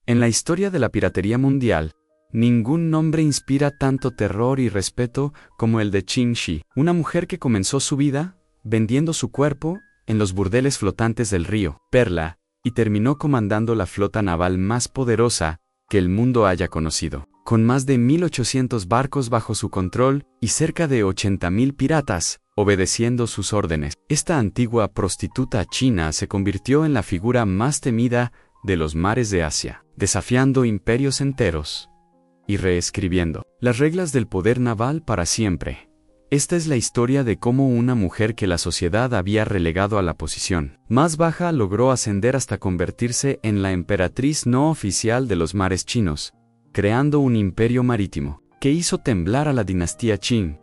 En la historia de la piratería mundial, ningún nombre inspira tanto terror y respeto como el de Qin Shi, una mujer que comenzó su vida vendiendo su cuerpo en los burdeles flotantes del río Perla y terminó comandando la flota naval más poderosa que el mundo haya conocido. Con más de 1.800 barcos bajo su control y cerca de 80.000 piratas obedeciendo sus órdenes, esta antigua prostituta china se convirtió en la figura más temida de los mares de Asia, desafiando imperios enteros y reescribiendo las reglas del poder naval para siempre. Esta es la historia de cómo una mujer que la sociedad había relegado a la posición más baja logró ascender hasta convertirse en la emperatriz no oficial de los mares chinos, creando un imperio marítimo que hizo temblar a la dinastía Qin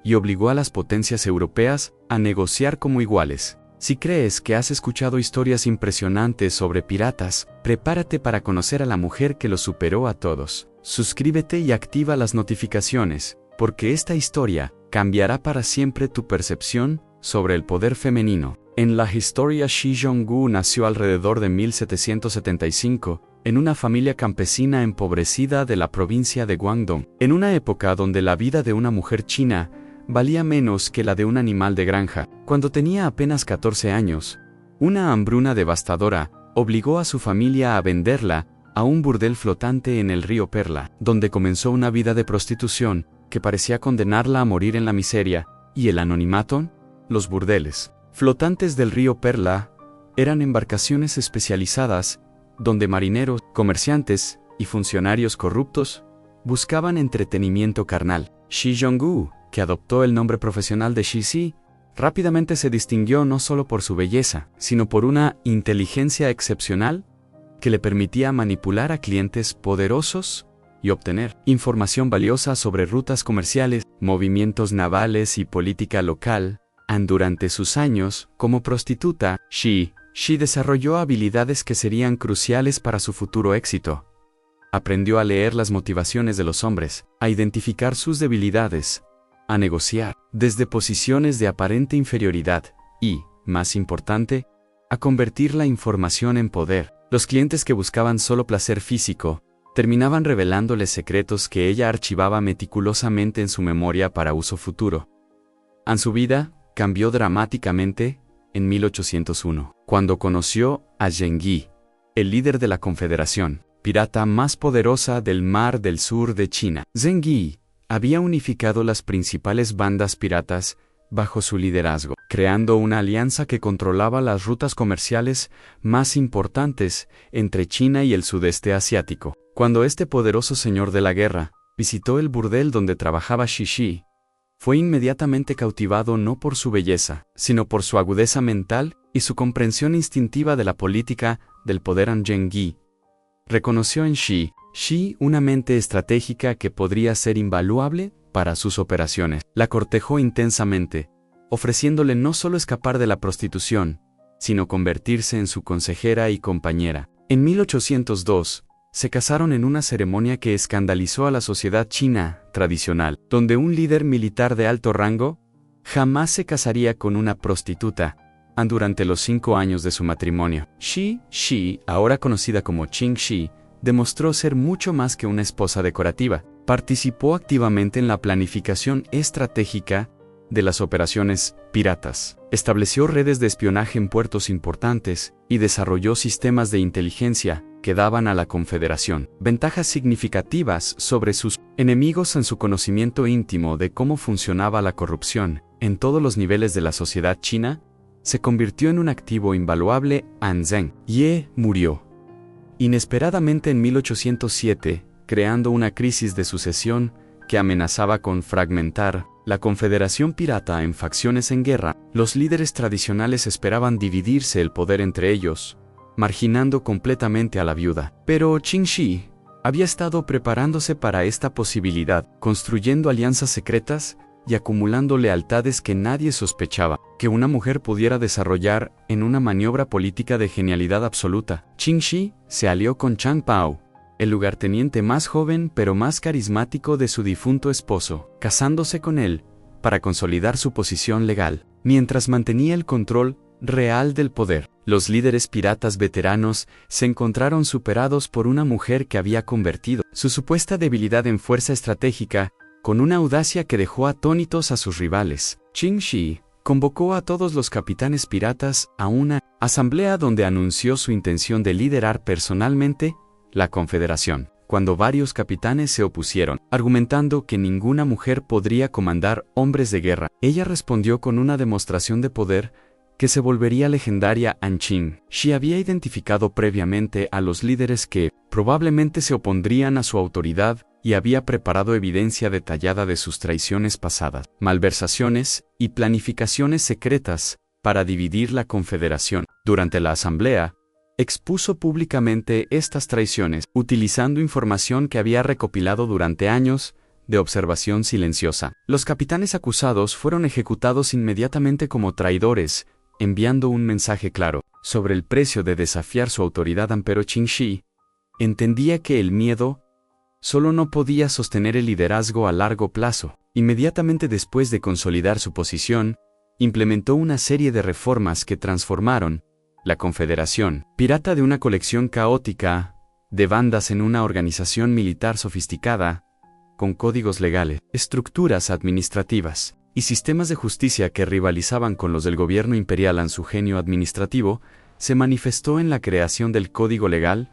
y obligó a las potencias europeas a negociar como iguales. Si crees que has escuchado historias impresionantes sobre piratas, prepárate para conocer a la mujer que los superó a todos. Suscríbete y activa las notificaciones, porque esta historia cambiará para siempre tu percepción sobre el poder femenino. En la historia, Shi Zhonggu nació alrededor de 1775, en una familia campesina empobrecida de la provincia de Guangdong, en una época donde la vida de una mujer china valía menos que la de un animal de granja. Cuando tenía apenas 14 años, una hambruna devastadora obligó a su familia a venderla a un burdel flotante en el río Perla, donde comenzó una vida de prostitución que parecía condenarla a morir en la miseria y el anonimato. Los burdeles flotantes del río Perla eran embarcaciones especializadas donde marineros, comerciantes y funcionarios corruptos buscaban entretenimiento carnal. Shi Zhonggu, que adoptó el nombre profesional de Shi Si, rápidamente se distinguió no solo por su belleza, sino por una inteligencia excepcional que le permitía manipular a clientes poderosos y obtener información valiosa sobre rutas comerciales, movimientos navales y política local. Durante sus años como prostituta, Shi desarrolló habilidades que serían cruciales para su futuro éxito. Aprendió a leer las motivaciones de los hombres, a identificar sus debilidades, a negociar desde posiciones de aparente inferioridad y, más importante, a convertir la información en poder. Los clientes que buscaban solo placer físico terminaban revelándoles secretos que ella archivaba meticulosamente en su memoria para uso futuro. Su vida cambió dramáticamente en 1801, cuando conoció a Zheng Yi, el líder de la Confederación pirata más poderosa del Mar del Sur de China. Zheng Yi había unificado las principales bandas piratas bajo su liderazgo, creando una alianza que controlaba las rutas comerciales más importantes entre China y el sudeste asiático. Cuando este poderoso señor de la guerra visitó el burdel donde trabajaba Shi, fue inmediatamente cautivado no por su belleza, sino por su agudeza mental y su comprensión instintiva de la política del poder. Zheng Yi reconoció en Shi una mente estratégica que podría ser invaluable para sus operaciones. La cortejó intensamente, ofreciéndole no solo escapar de la prostitución, sino convertirse en su consejera y compañera. En 1802, se casaron en una ceremonia que escandalizó a la sociedad china tradicional, donde un líder militar de alto rango jamás se casaría con una prostituta. Durante los 5 años de su matrimonio, Shi, ahora conocida como Qin Shi, demostró ser mucho más que una esposa decorativa. Participó activamente en la planificación estratégica de las operaciones piratas, estableció redes de espionaje en puertos importantes y desarrolló sistemas de inteligencia que daban a la Confederación ventajas significativas sobre sus enemigos. En su conocimiento íntimo de cómo funcionaba la corrupción en todos los niveles de la sociedad china, se convirtió en un activo invaluable. Zheng Yi murió inesperadamente en 1807, creando una crisis de sucesión que amenazaba con fragmentar la Confederación pirata en facciones en guerra. Los líderes tradicionales esperaban dividirse el poder entre ellos, marginando completamente a la viuda. Pero Qin Shi había estado preparándose para esta posibilidad, construyendo alianzas secretas y acumulando lealtades que nadie sospechaba que una mujer pudiera desarrollar en una maniobra política de genialidad absoluta. Qin Shi se alió con Chang Pao, el lugarteniente más joven pero más carismático de su difunto esposo, casándose con él para consolidar su posición legal, mientras mantenía el control real del poder. Los líderes piratas veteranos se encontraron superados por una mujer que había convertido su supuesta debilidad en fuerza estratégica, con una audacia que dejó atónitos a sus rivales. Qin Shi convocó a todos los capitanes piratas a una asamblea donde anunció su intención de liderar personalmente la confederación. Cuando varios capitanes se opusieron, argumentando que ninguna mujer podría comandar hombres de guerra, ella respondió con una demostración de poder que se volvería legendaria. Qin Shi había identificado previamente a los líderes que probablemente se opondrían a su autoridad y había preparado evidencia detallada de sus traiciones pasadas, malversaciones y planificaciones secretas para dividir la confederación. Durante la asamblea, expuso públicamente estas traiciones, utilizando información que había recopilado durante años de observación silenciosa. Los capitanes acusados fueron ejecutados inmediatamente como traidores, enviando un mensaje claro sobre el precio de desafiar su autoridad. Pero Qin Shi entendía que el miedo solo no podía sostener el liderazgo a largo plazo. Inmediatamente después de consolidar su posición, implementó una serie de reformas que transformaron la Confederación Pirata de una colección caótica de bandas en una organización militar sofisticada, con códigos legales, estructuras administrativas y sistemas de justicia que rivalizaban con los del gobierno imperial. Su genio administrativo se manifestó en la creación del código legal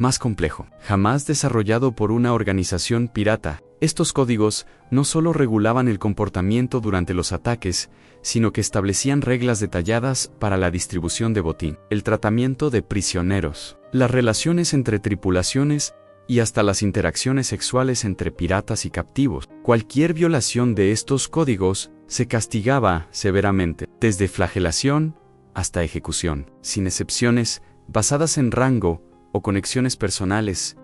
más complejo jamás desarrollado por una organización pirata. Estos códigos no solo regulaban el comportamiento durante los ataques, sino que establecían reglas detalladas para la distribución de botín, el tratamiento de prisioneros, las relaciones entre tripulaciones y hasta las interacciones sexuales entre piratas y captivos. Cualquier violación de estos códigos se castigaba severamente, desde flagelación hasta ejecución, sin excepciones, basadas en rango o conexiones personales.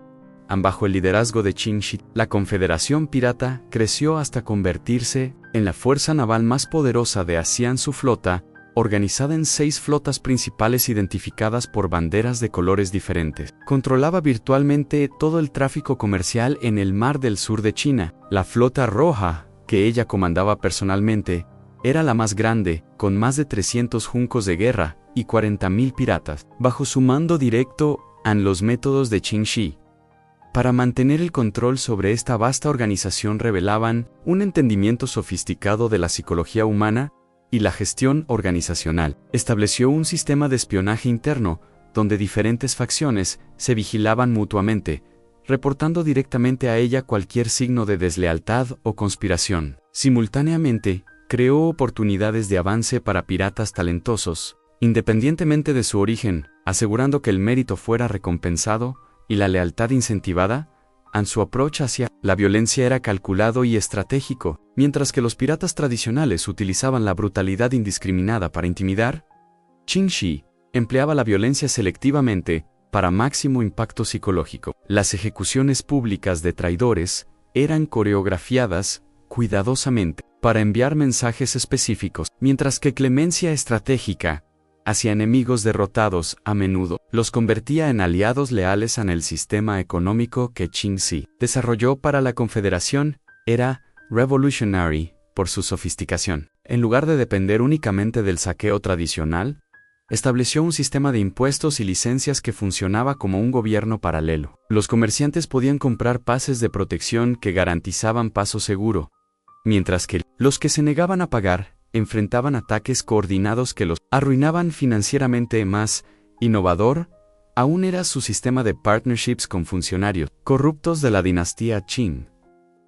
Bajo el liderazgo de Qin Shi, la Confederación Pirata creció hasta convertirse en la fuerza naval más poderosa de Asia. Su flota, organizada en 6 flotas principales identificadas por banderas de colores diferentes, controlaba virtualmente todo el tráfico comercial en el mar del sur de China. La flota roja, que ella comandaba personalmente, era la más grande, con más de 300 juncos de guerra y 40.000 piratas. Bajo su mando directo, los métodos de Qin Shi para mantener el control sobre esta vasta organización revelaban un entendimiento sofisticado de la psicología humana y la gestión organizacional. Estableció un sistema de espionaje interno donde diferentes facciones se vigilaban mutuamente, reportando directamente a ella cualquier signo de deslealtad o conspiración. Simultáneamente, creó oportunidades de avance para piratas talentosos, independientemente de su origen, asegurando que el mérito fuera recompensado y la lealtad incentivada. Su approach hacia la violencia era calculado y estratégico, mientras que los piratas tradicionales utilizaban la brutalidad indiscriminada para intimidar. Qin Shi empleaba la violencia selectivamente para máximo impacto psicológico. Las ejecuciones públicas de traidores eran coreografiadas cuidadosamente para enviar mensajes específicos, mientras que clemencia estratégica hacia enemigos derrotados a menudo los convertía en aliados leales. El sistema económico que Qin Shi desarrolló para la Confederación era revolutionary por su sofisticación. En lugar de depender únicamente del saqueo tradicional, estableció un sistema de impuestos y licencias que funcionaba como un gobierno paralelo. Los comerciantes podían comprar pases de protección que garantizaban paso seguro, mientras que los que se negaban a pagar enfrentaban ataques coordinados que los arruinaban financieramente. Más innovador aún era su sistema de partnerships con funcionarios corruptos de la dinastía Qin.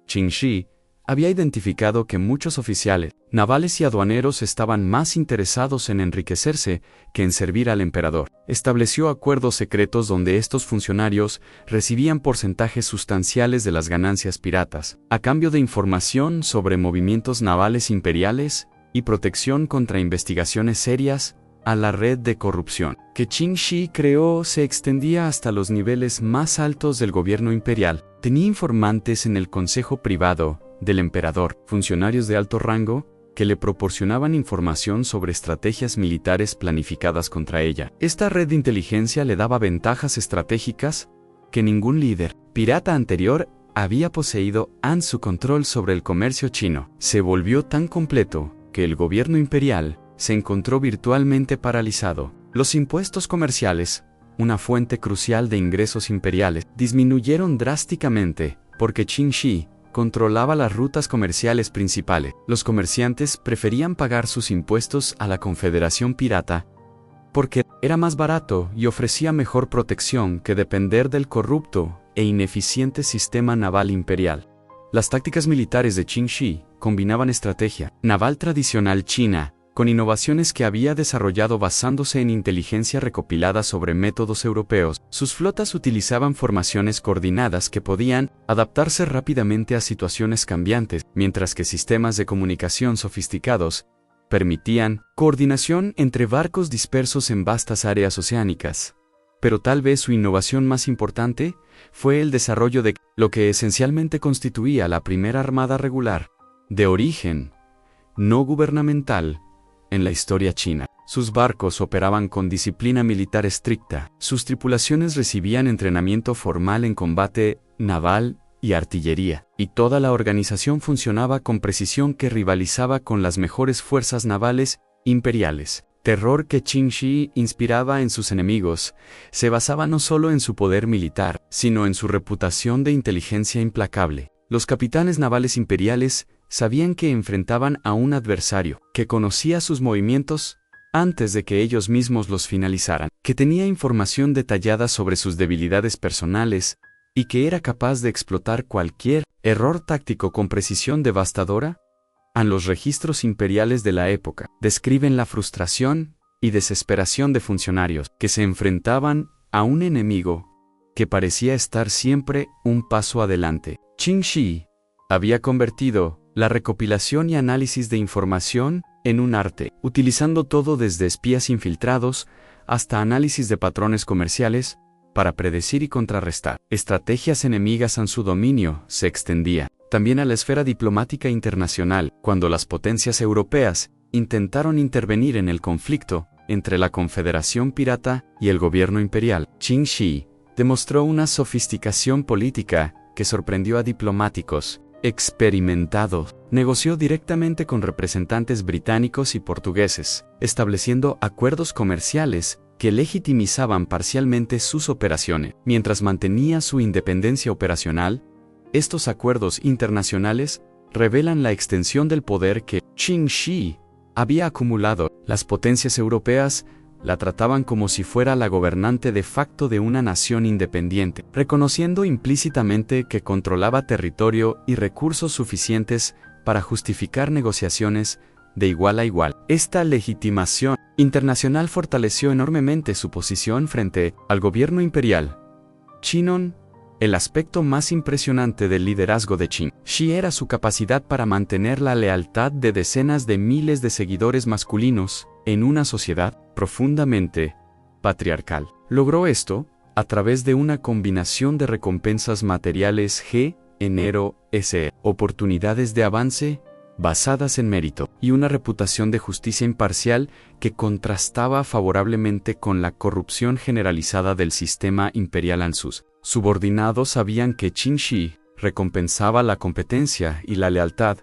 Qin Shi había identificado que muchos oficiales navales y aduaneros estaban más interesados en enriquecerse que en servir al emperador. Estableció acuerdos secretos donde estos funcionarios recibían porcentajes sustanciales de las ganancias piratas, a cambio de información sobre movimientos navales imperiales y protección contra investigaciones serias. La red de corrupción que Qin Shi creó se extendía hasta los niveles más altos del gobierno imperial. Tenía informantes en el consejo privado del emperador, funcionarios de alto rango, que le proporcionaban información sobre estrategias militares planificadas contra ella. Esta red de inteligencia le daba ventajas estratégicas que ningún líder pirata anterior había poseído. Su control sobre el comercio chino se volvió tan completo que el gobierno imperial se encontró virtualmente paralizado. Los impuestos comerciales, una fuente crucial de ingresos imperiales, disminuyeron drásticamente porque Qin Shi controlaba las rutas comerciales principales. Los comerciantes preferían pagar sus impuestos a la Confederación Pirata porque era más barato y ofrecía mejor protección que depender del corrupto e ineficiente sistema naval imperial. Las tácticas militares de Qin Shi combinaban estrategia naval tradicional china con innovaciones que había desarrollado basándose en inteligencia recopilada sobre métodos europeos. Sus flotas utilizaban formaciones coordinadas que podían adaptarse rápidamente a situaciones cambiantes, mientras que sistemas de comunicación sofisticados permitían coordinación entre barcos dispersos en vastas áreas oceánicas. Pero tal vez su innovación más importante fue el desarrollo de lo que esencialmente constituía la primera armada regular, de origen no gubernamental, en la historia china. Sus barcos operaban con disciplina militar estricta, sus tripulaciones recibían entrenamiento formal en combate naval y artillería, y toda la organización funcionaba con precisión que rivalizaba con las mejores fuerzas navales imperiales. Terror que Qin Shi inspiraba en sus enemigos se basaba no solo en su poder militar, sino en su reputación de inteligencia implacable. Los capitanes navales imperiales sabían que enfrentaban a un adversario que conocía sus movimientos antes de que ellos mismos los finalizaran, que tenía información detallada sobre sus debilidades personales y que era capaz de explotar cualquier error táctico con precisión devastadora. Los registros imperiales de la época describen la frustración y desesperación de funcionarios que se enfrentaban a un enemigo que parecía estar siempre un paso adelante. Qin Shi había convertido la recopilación y análisis de información en un arte, utilizando todo desde espías infiltrados hasta análisis de patrones comerciales para predecir y contrarrestar estrategias enemigas. En su dominio se extendía también a la esfera diplomática internacional, cuando las potencias europeas intentaron intervenir en el conflicto entre la Confederación Pirata y el gobierno imperial. Qin Shi demostró una sofisticación política que sorprendió a diplomáticos experimentados. Negoció directamente con representantes británicos y portugueses, estableciendo acuerdos comerciales que legitimizaban parcialmente sus operaciones, mientras mantenía su independencia operacional. Estos acuerdos internacionales revelan la extensión del poder que Qin Shi había acumulado. Las potencias europeas la trataban como si fuera la gobernante de facto de una nación independiente, reconociendo implícitamente que controlaba territorio y recursos suficientes para justificar negociaciones de igual a igual. Esta legitimación internacional fortaleció enormemente su posición frente al gobierno imperial chino. El aspecto más impresionante del liderazgo de Qin Shi era su capacidad para mantener la lealtad de decenas de miles de seguidores masculinos en una sociedad profundamente patriarcal. Logró esto a través de una combinación de recompensas materiales oportunidades de avance basadas en mérito, y una reputación de justicia imparcial que contrastaba favorablemente con la corrupción generalizada del sistema imperial. Sus subordinados sabían que Qin Shi recompensaba la competencia y la lealtad,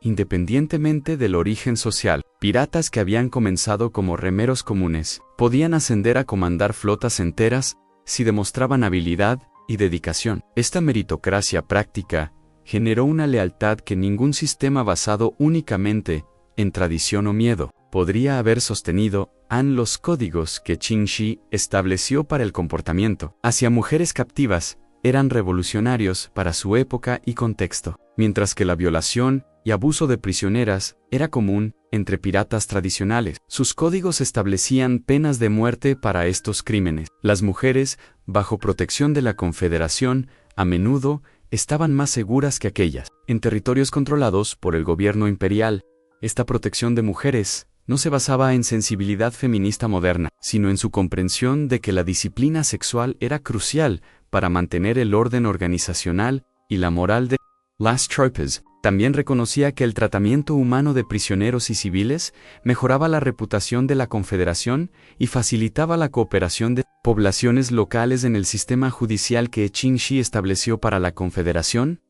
independientemente del origen social. Piratas que habían comenzado como remeros comunes podían ascender a comandar flotas enteras si demostraban habilidad y dedicación. Esta meritocracia práctica generó una lealtad que ningún sistema basado únicamente en tradición o miedo podría haber sostenido. Los códigos que Qin Shi estableció para el comportamiento hacia mujeres captivas eran revolucionarios para su época y contexto, mientras que la violación y abuso de prisioneras era común entre piratas tradicionales. Sus códigos establecían penas de muerte para estos crímenes. Las mujeres, bajo protección de la Confederación, a menudo estaban más seguras que aquellas en territorios controlados por el gobierno imperial. Esta protección de mujeres no se basaba en sensibilidad feminista moderna, sino en su comprensión de que la disciplina sexual era crucial para mantener el orden organizacional y la moral de las tropas. También reconocía que el tratamiento humano de prisioneros y civiles mejoraba la reputación de la Confederación y facilitaba la cooperación de poblaciones locales. En el sistema judicial que Qin Shi estableció para la Confederación,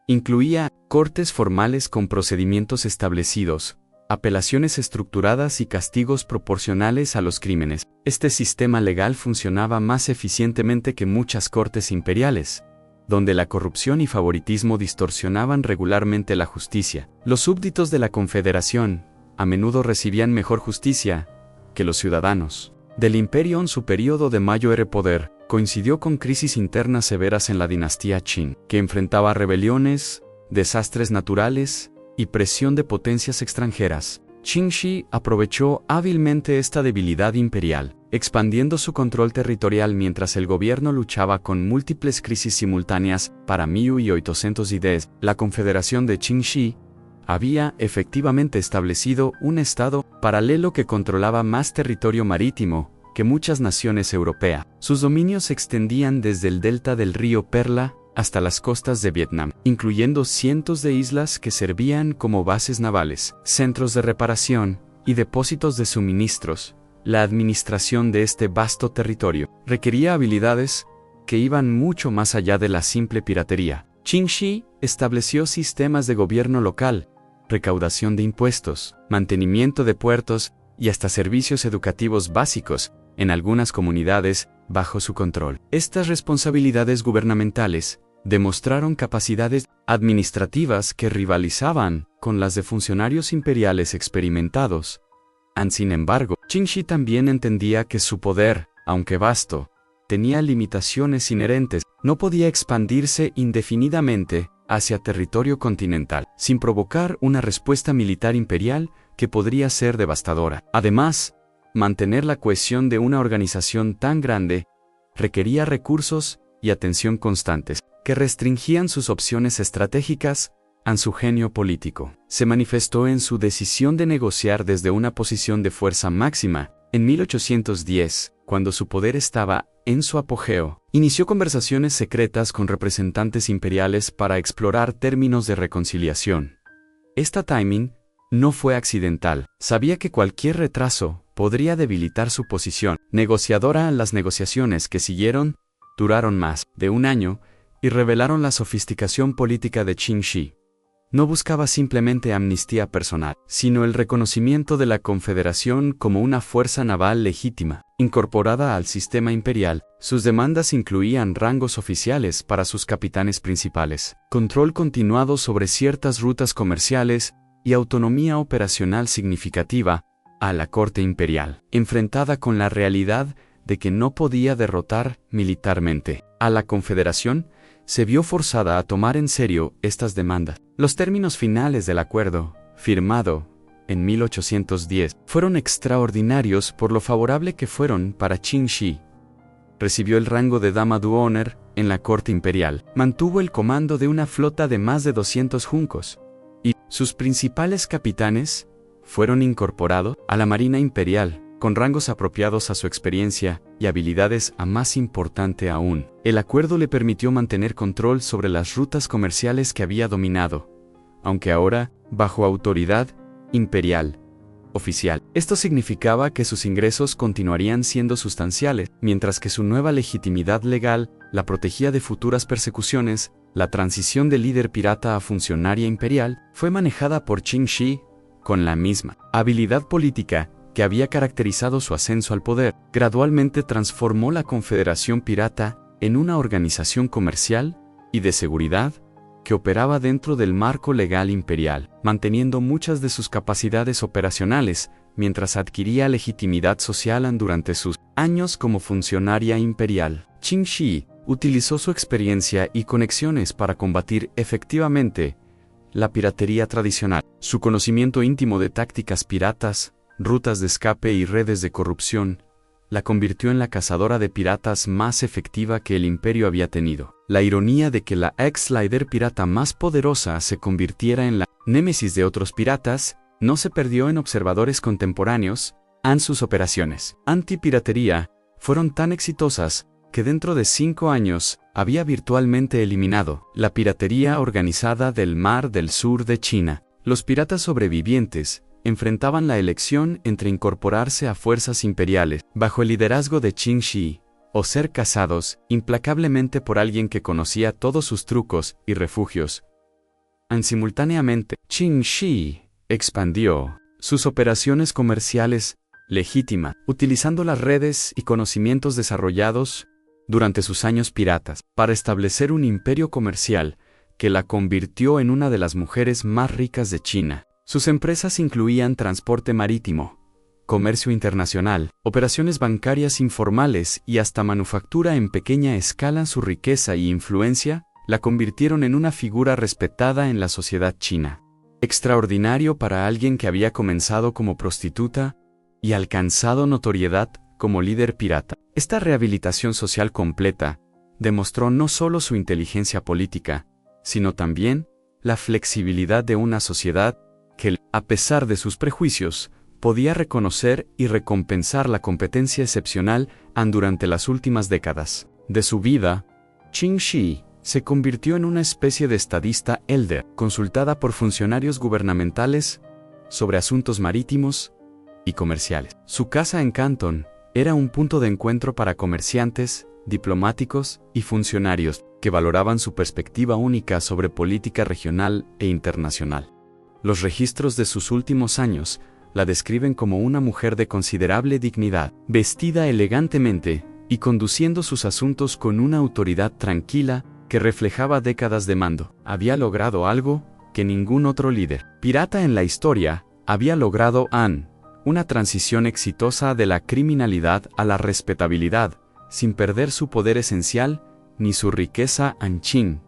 incluía cortes formales con procedimientos establecidos, apelaciones estructuradas y castigos proporcionales a los crímenes. Este sistema legal funcionaba más eficientemente que muchas cortes imperiales, donde la corrupción y favoritismo distorsionaban regularmente la justicia. Los súbditos de la Confederación a menudo recibían mejor justicia que los ciudadanos del imperio. En su periodo de mayor poder, coincidió con crisis internas severas en la dinastía Qin, que enfrentaba rebeliones, desastres naturales y presión de potencias extranjeras. Qin Shi aprovechó hábilmente esta debilidad imperial, expandiendo su control territorial mientras el gobierno luchaba con múltiples crisis simultáneas. Para 1810, la Confederación de Qin Shi había efectivamente establecido un estado paralelo que controlaba más territorio marítimo que muchas naciones europeas. Sus dominios se extendían desde el delta del río Perla hasta las costas de Vietnam, incluyendo cientos de islas que servían como bases navales, centros de reparación y depósitos de suministros. La administración de este vasto territorio requería habilidades que iban mucho más allá de la simple piratería. Qin Shi estableció sistemas de gobierno local, recaudación de impuestos, mantenimiento de puertos y hasta servicios educativos básicos en algunas comunidades bajo su control. Estas responsabilidades gubernamentales demostraron capacidades administrativas que rivalizaban con las de funcionarios imperiales experimentados. Sin embargo, Qin Shi también entendía que su poder, aunque vasto, tenía limitaciones inherentes. No podía expandirse indefinidamente hacia territorio continental, sin provocar una respuesta militar imperial que podría ser devastadora. Además, mantener la cohesión de una organización tan grande requería recursos y atención constantes, que restringían sus opciones estratégicas a su genio político. Se manifestó en su decisión de negociar desde una posición de fuerza máxima. En 1810, cuando su poder estaba en su apogeo, inició conversaciones secretas con representantes imperiales para explorar términos de reconciliación. Esta timing no fue accidental. Sabía que cualquier retraso podría debilitar su posición negociadora. Las negociaciones que siguieron duraron más de un año y revelaron la sofisticación política de Qin Shi. No buscaba simplemente amnistía personal, sino el reconocimiento de la Confederación como una fuerza naval legítima, incorporada al sistema imperial. Sus demandas incluían rangos oficiales para sus capitanes principales, control continuado sobre ciertas rutas comerciales y autonomía operacional significativa a la corte imperial, enfrentada con la realidad de que no podía derrotar militarmente a la Confederación. Se vio forzada a tomar en serio estas demandas. Los términos finales del acuerdo, firmado en 1810, fueron extraordinarios por lo favorable que fueron para Qin Shi. Recibió el rango de Dama d'Honneur en la corte imperial, mantuvo el comando de una flota de más de 200 juncos, y sus principales capitanes fueron incorporados a la Marina Imperial, con rangos apropiados a su experiencia y habilidades. Más importante aún, el acuerdo le permitió mantener control sobre las rutas comerciales que había dominado, aunque ahora bajo autoridad imperial oficial. Esto significaba que sus ingresos continuarían siendo sustanciales, mientras que su nueva legitimidad legal la protegía de futuras persecuciones. La transición de líder pirata a funcionaria imperial fue manejada por Qin Shi con la misma habilidad política que había caracterizado su ascenso al poder. Gradualmente transformó la Confederación Pirata en una organización comercial y de seguridad que operaba dentro del marco legal imperial, manteniendo muchas de sus capacidades operacionales mientras adquiría legitimidad social durante sus años como funcionaria imperial. Qin Shi utilizó su experiencia y conexiones para combatir efectivamente la piratería tradicional. Su conocimiento íntimo de tácticas piratas, rutas de escape y redes de corrupción la convirtió en la cazadora de piratas más efectiva que el imperio había tenido. La ironía de que la ex-líder pirata más poderosa se convirtiera en la némesis de otros piratas no se perdió en observadores contemporáneos. Sus operaciones antipiratería fueron tan exitosas que dentro de 5 años había virtualmente eliminado la piratería organizada del Mar del Sur de China. Los piratas sobrevivientes enfrentaban la elección entre incorporarse a fuerzas imperiales bajo el liderazgo de Qin Shi o ser cazados implacablemente por alguien que conocía todos sus trucos y refugios. Simultáneamente, Qin Shi expandió Sus operaciones comerciales legítimas, utilizando las redes y conocimientos desarrollados durante sus años piratas, para establecer un imperio comercial que la convirtió en una de las mujeres más ricas de China. Sus empresas incluían transporte marítimo, comercio internacional, operaciones bancarias informales y hasta manufactura en pequeña escala. Su riqueza y influencia la convirtieron en una figura respetada en la sociedad china. Extraordinario para alguien que había comenzado como prostituta y alcanzado notoriedad como líder pirata. Esta rehabilitación social completa demostró no solo su inteligencia política, sino también la flexibilidad de una sociedad que, a pesar de sus prejuicios, podía reconocer y recompensar la competencia excepcional durante las últimas décadas de su vida. Qin Shi se convirtió en una especie de estadista elder, consultada por funcionarios gubernamentales sobre asuntos marítimos y comerciales. Su casa en Canton era un punto de encuentro para comerciantes, diplomáticos y funcionarios que valoraban su perspectiva única sobre política regional e internacional. Los registros de sus últimos años la describen como una mujer de considerable dignidad, vestida elegantemente y conduciendo sus asuntos con una autoridad tranquila que reflejaba décadas de mando. Había logrado algo que ningún otro líder pirata en la historia había logrado una transición exitosa de la criminalidad a la respetabilidad, sin perder su poder esencial ni su riqueza. Qin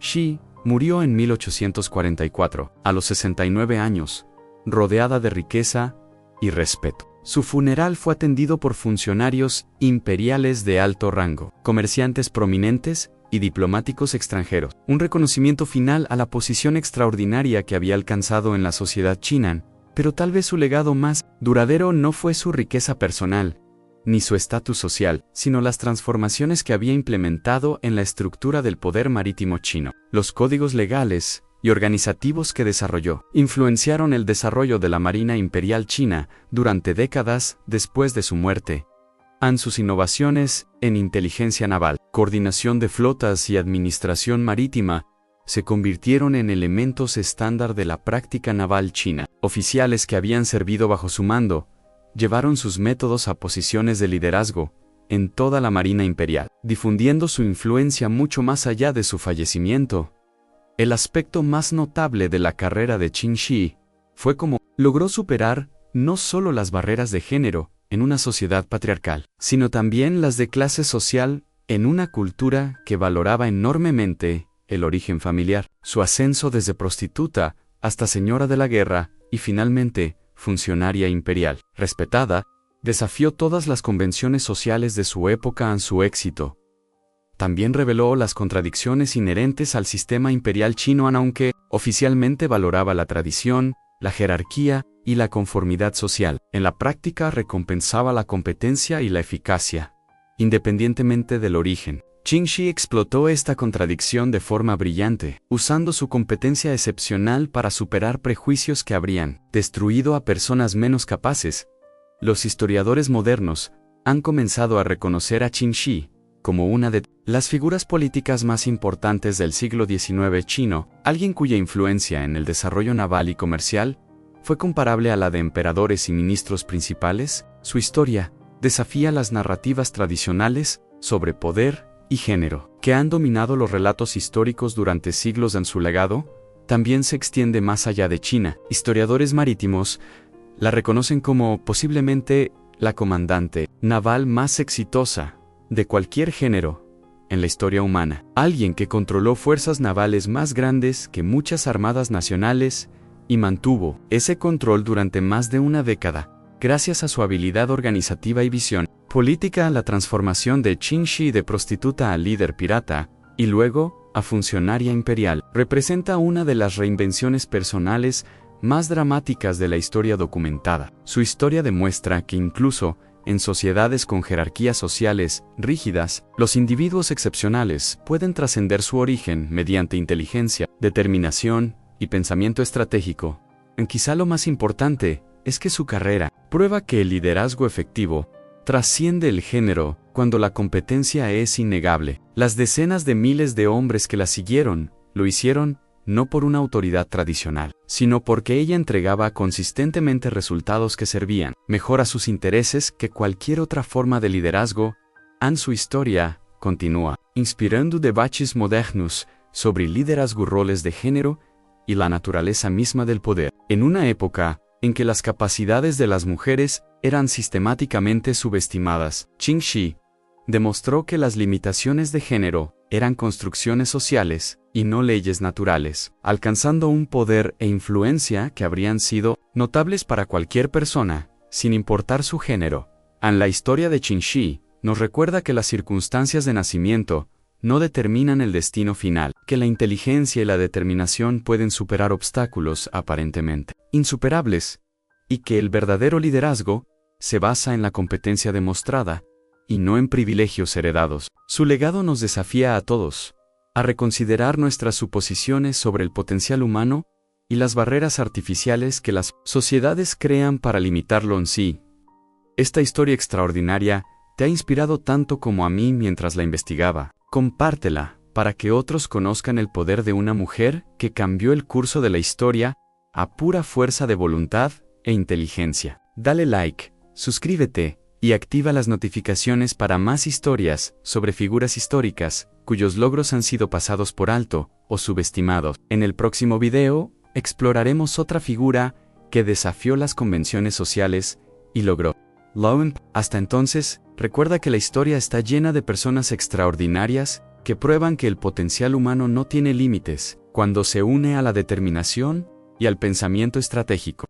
Shi murió en 1844, a los 69 años, rodeada de riqueza y respeto. Su funeral fue atendido por funcionarios imperiales de alto rango, comerciantes prominentes y diplomáticos extranjeros. Un reconocimiento final a la posición extraordinaria que había alcanzado en la sociedad china, pero tal vez su legado más duradero no fue su riqueza personal, ni su estatus social, sino las transformaciones que había implementado en la estructura del poder marítimo chino. Los códigos legales y organizativos que desarrolló influenciaron el desarrollo de la Marina Imperial China durante décadas después de su muerte. Sus innovaciones en inteligencia naval, coordinación de flotas y administración marítima se convirtieron en elementos estándar de la práctica naval china. Oficiales que habían servido bajo su mando llevaron sus métodos a posiciones de liderazgo en toda la Marina Imperial, difundiendo su influencia mucho más allá de su fallecimiento. El aspecto más notable de la carrera de Qin Shi fue cómo logró superar no solo las barreras de género en una sociedad patriarcal, sino también las de clase social en una cultura que valoraba enormemente el origen familiar. Su ascenso desde prostituta hasta señora de la guerra y finalmente funcionaria imperial, respetada, desafió todas las convenciones sociales de su época. Su éxito también reveló las contradicciones inherentes al sistema imperial chino, aunque oficialmente valoraba la tradición, la jerarquía y la conformidad social. En la práctica recompensaba la competencia y la eficacia, independientemente del origen. Qin Shi explotó esta contradicción de forma brillante, usando su competencia excepcional para superar prejuicios que habrían destruido a personas menos capaces. Los historiadores modernos han comenzado a reconocer a Qin Shi como una de las figuras políticas más importantes del siglo XIX chino, alguien cuya influencia en el desarrollo naval y comercial fue comparable a la de emperadores y ministros principales. Su historia desafía las narrativas tradicionales sobre poder y género, que han dominado los relatos históricos durante siglos. Su legado también se extiende más allá de China. Historiadores marítimos la reconocen como posiblemente la comandante naval más exitosa de cualquier género en la historia humana. Alguien que controló fuerzas navales más grandes que muchas armadas nacionales y mantuvo ese control durante más de una década, gracias a su habilidad organizativa y visión política. La transformación de Qin Shi de prostituta a líder pirata, y luego a funcionaria imperial, representa una de las reinvenciones personales más dramáticas de la historia documentada. Su historia demuestra que incluso en sociedades con jerarquías sociales rígidas, los individuos excepcionales pueden trascender su origen mediante inteligencia, determinación y pensamiento estratégico. Quizá lo más importante es que su carrera prueba que el liderazgo efectivo trasciende el género cuando la competencia es innegable. Las decenas de miles de hombres que la siguieron lo hicieron no por una autoridad tradicional, sino porque ella entregaba consistentemente resultados que servían mejor a sus intereses que cualquier otra forma de liderazgo. En su historia, continúa, inspirando debates modernos sobre liderazgo, roles de género y la naturaleza misma del poder. En una época en que las capacidades de las mujeres eran sistemáticamente subestimadas, Qin Shi demostró que las limitaciones de género eran construcciones sociales y no leyes naturales, alcanzando un poder e influencia que habrían sido notables para cualquier persona, sin importar su género. En la historia de Qin Shi, nos recuerda que las circunstancias de nacimiento no determinan el destino final, que la inteligencia y la determinación pueden superar obstáculos aparentemente insuperables, y que el verdadero liderazgo se basa en la competencia demostrada y no en privilegios heredados. Su legado nos desafía a todos a reconsiderar nuestras suposiciones sobre el potencial humano y las barreras artificiales que las sociedades crean para limitarlo en sí. Esta historia extraordinaria te ha inspirado tanto como a mí mientras la investigaba. Compártela para que otros conozcan el poder de una mujer que cambió el curso de la historia a pura fuerza de voluntad e inteligencia. Dale like, suscríbete y activa las notificaciones para más historias sobre figuras históricas cuyos logros han sido pasados por alto o subestimados. En el próximo video, exploraremos otra figura que desafió las convenciones sociales y logró. Hasta entonces, recuerda que la historia está llena de personas extraordinarias que prueban que el potencial humano no tiene límites cuando se une a la determinación y al pensamiento estratégico.